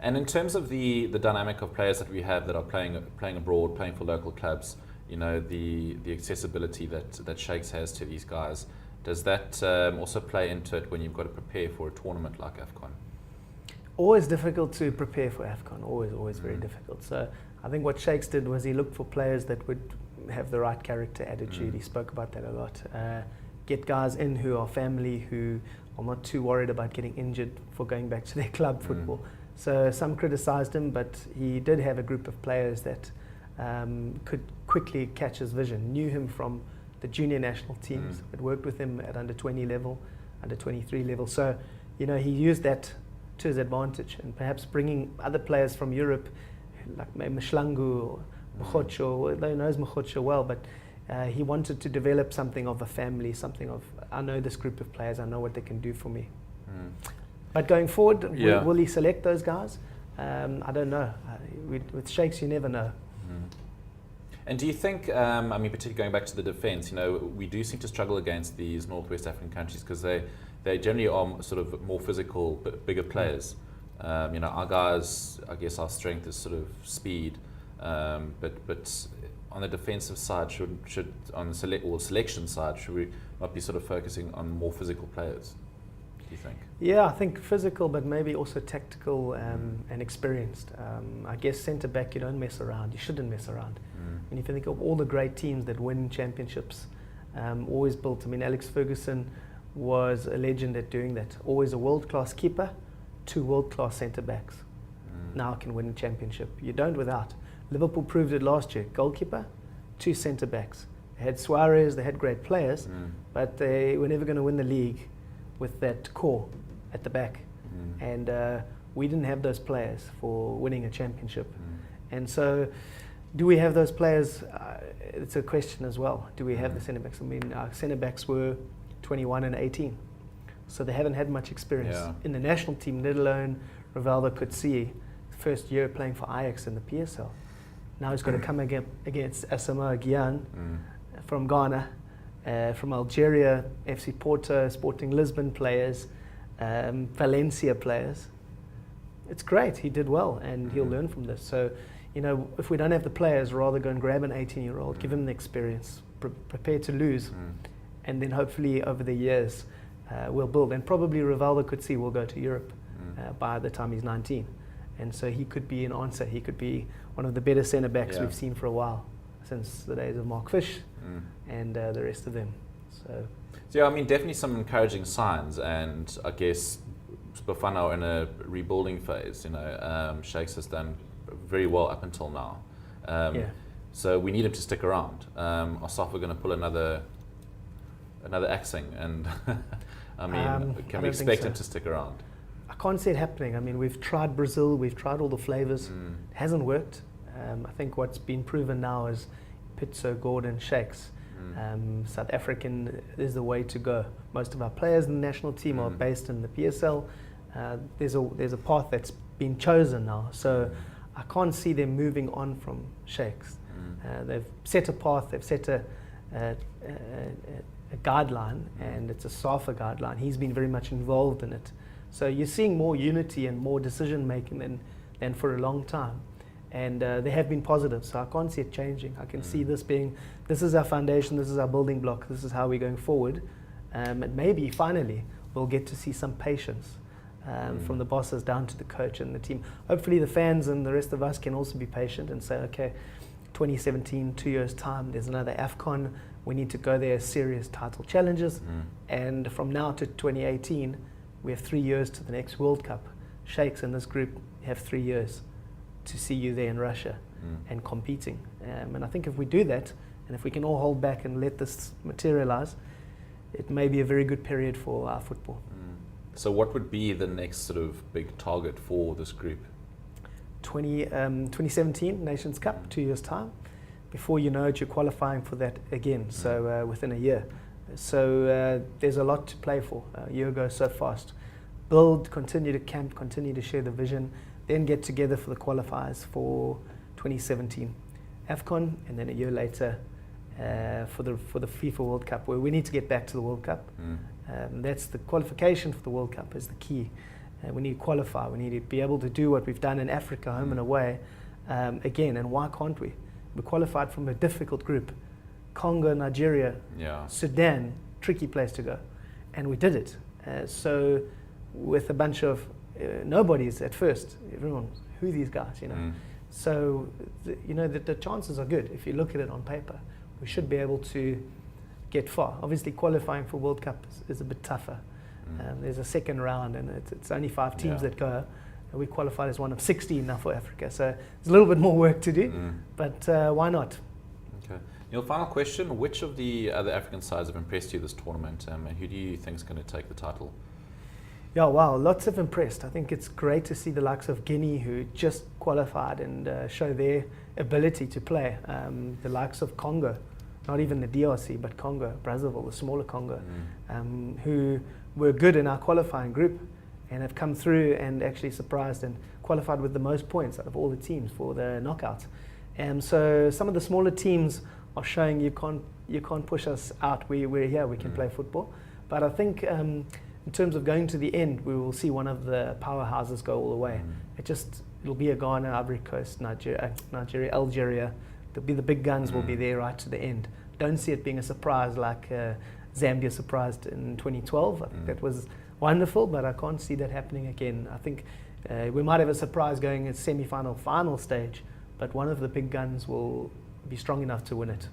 And in terms of the dynamic of players that we have that are playing abroad, playing for local clubs, you know, the accessibility that Shakes has to these guys, does that also play into it when you've got to prepare for a tournament like AFCON? Always difficult to prepare for AFCON, always very difficult. So I think what Shakes did was he looked for players that would have the right character, attitude. He spoke about that a lot. Get guys in who are family, who are not too worried about getting injured for going back to their club football. So some criticised him, but he did have a group of players that could quickly catch his vision, knew him from the junior national teams, had worked with him at under 20 level, under 23 level. So, you know, he used that to his advantage, and perhaps bringing other players from Europe, like maybe Mshlangu or Mokhocho, though he knows Mokhocho well, but he wanted to develop something of a family, something of, I know this group of players, I know what they can do for me. But going forward, will he select those guys? I don't know. With Shakes, you never know. And do you think, I mean, particularly going back to the defence, you know, we do seem to struggle against these Northwest African countries because they generally are sort of more physical, bigger players. You know, our guys, I guess our strength is sort of speed, but on the defensive side, should on the selection side, should we not be sort of focusing on more physical players? Do you think? Yeah, I think physical, but maybe also tactical and experienced. I guess centre back, you don't mess around. You shouldn't mess around. And if you think of all the great teams that win championships, always built. I mean, Alex Ferguson was a legend at doing that. Always a world-class keeper, 2 world-class centre-backs. Now can win a championship. You don't without. Liverpool proved it last year. Goalkeeper, 2 centre-backs. They had Suarez, they had great players, but they were never going to win the league with that core at the back. And we didn't have those players for winning a championship. And so, do we have those players? It's a question as well. Do we have the centre-backs? I mean, our centre-backs were 21 and 18. So they haven't had much experience in the national team, let alone Rivaldo Coetzee, first year playing for Ajax in the PSL. Now he's got to come against Asamoah Gyan from Ghana, from Algeria, FC Porto, Sporting Lisbon players, Valencia players. It's great. He did well, and he'll learn from this. So, you know, if we don't have the players, rather go and grab an 18-year-old, give him the experience, prepare to lose, and then hopefully over the years we'll build. And probably Rivaldo Coetzee will go to Europe by the time he's 19. And so he could be an answer. He could be one of the better centre-backs we've seen for a while, since the days of Mark Fish and the rest of them. So yeah, I mean, definitely some encouraging signs, and I guess Bafana are in a rebuilding phase. You know, Shakes has done very well up until now. So we need him to stick around. Are Safa going to pull another axing? And I mean, can we expect him to stick around? I can't see it happening. I mean, we've tried Brazil, we've tried all the flavours. It hasn't worked. I think what's been proven now is Pitso, Gordon, Shakes. South African is the way to go. Most of our players in the national team are based in the PSL. There's a path that's been chosen now. So I can't see them moving on from Shakes. They've set a path, they've set a guideline, and it's a SAFA guideline. He's been very much involved in it. So you're seeing more unity and more decision making than for a long time. And they have been positive, so I can't see it changing. I can see this is our foundation, this is our building block, this is how we're going forward. And maybe finally we'll get to see some patience from the bosses down to the coach and the team. Hopefully the fans and the rest of us can also be patient and say, okay, 2017, 2 years' time, there's another AFCON. We need to go there as serious title challenges. And from now to 2018, we have 3 years to the next World Cup. Shakes and this group have 3 years to see you there in Russia and competing. And I think if we do that, and if we can all hold back and let this materialize, it may be a very good period for our football. So what would be the next sort of big target for this group? 2017 Nations Cup, 2 years' time. Before you know it, you're qualifying for that again, so within a year. So there's a lot to play for. A year goes so fast. Build, continue to camp, continue to share the vision, then get together for the qualifiers for 2017 AFCON, and then a year later for the FIFA World Cup, where we need to get back to the World Cup. That's the qualification for the World Cup is the key. We need to qualify. We need to be able to do what we've done in Africa, home and away, again. And why can't we? We qualified from a difficult group. Congo, Nigeria, Yeah. Sudan, tricky place to go. And we did it. So with a bunch of nobodies at first, everyone, who are these guys, you know? Mm. So, the chances are good. If you look at it on paper, we should be able to get far. Obviously, qualifying for World Cup is a bit tougher. There's a second round, and it's only 5 teams that go. And we qualified as one of 16 now for Africa. So there's a little bit more work to do, but why not? Okay. Neil, final question. Which of the other African sides have impressed you this tournament, and who do you think is going to take the title? Yeah, wow, lots have impressed. I think it's great to see the likes of Guinea, who just qualified and show their ability to play. The likes of Congo, not even the DRC, but Congo, Brazzaville, the smaller Congo, who were good in our qualifying group and have come through and actually surprised and qualified with the most points out of all the teams for the knockouts. So some of the smaller teams are showing you can't push us out. We're here, we can play football. But I think in terms of going to the end, we will see one of the powerhouses go all the way. It'll be a Ghana, Ivory Coast, Nigeria, Algeria. There'll be the big guns will be there right to the end. Don't see it being a surprise like Zambia surprised in 2012. I think that was wonderful, but I can't see that happening again. I think we might have a surprise going at semi-final, final stage, but one of the big guns will be strong enough to win it.